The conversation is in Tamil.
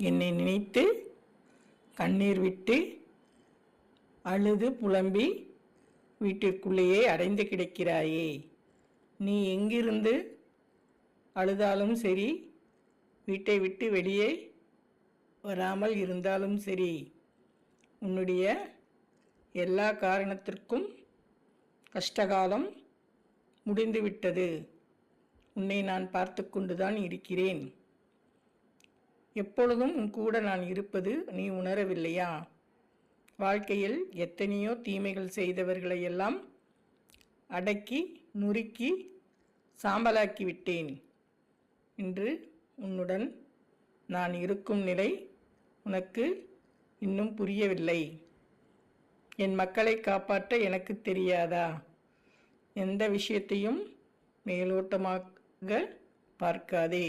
என்னை நினைத்து கண்ணீர் விட்டு அழுது புலம்பி வீட்டிற்குள்ளேயே அடைந்து கிடக்கிறாயே. நீ எங்கிருந்து அழுதாலும் சரி, வீட்டை விட்டு வெளியே வராமல் இருந்தாலும் சரி, உன்னுடைய எல்லா காரணத்திற்கும் கஷ்டகாலம் முடிந்துவிட்டது. உன்னை நான் பார்த்து கொண்டுதான் இருக்கிறேன். எப்பொழுதும் உன் கூட நான் இருப்பது நீ உணரவில்லையா? வாழ்க்கையில் எத்தனையோ தீமைகள் செய்தவர்களையெல்லாம் அடக்கி நுறுக்கி சாம்பலாக்கி விட்டேன். இன்று உன்னுடன் நான் இருக்கும் நிலை உனக்கு இன்னும் புரியவில்லை. என் மக்களை காப்பாற்ற எனக்கு தெரியாதா? எந்த விஷயத்தையும் மேலோட்டமாக பார்க்காதே.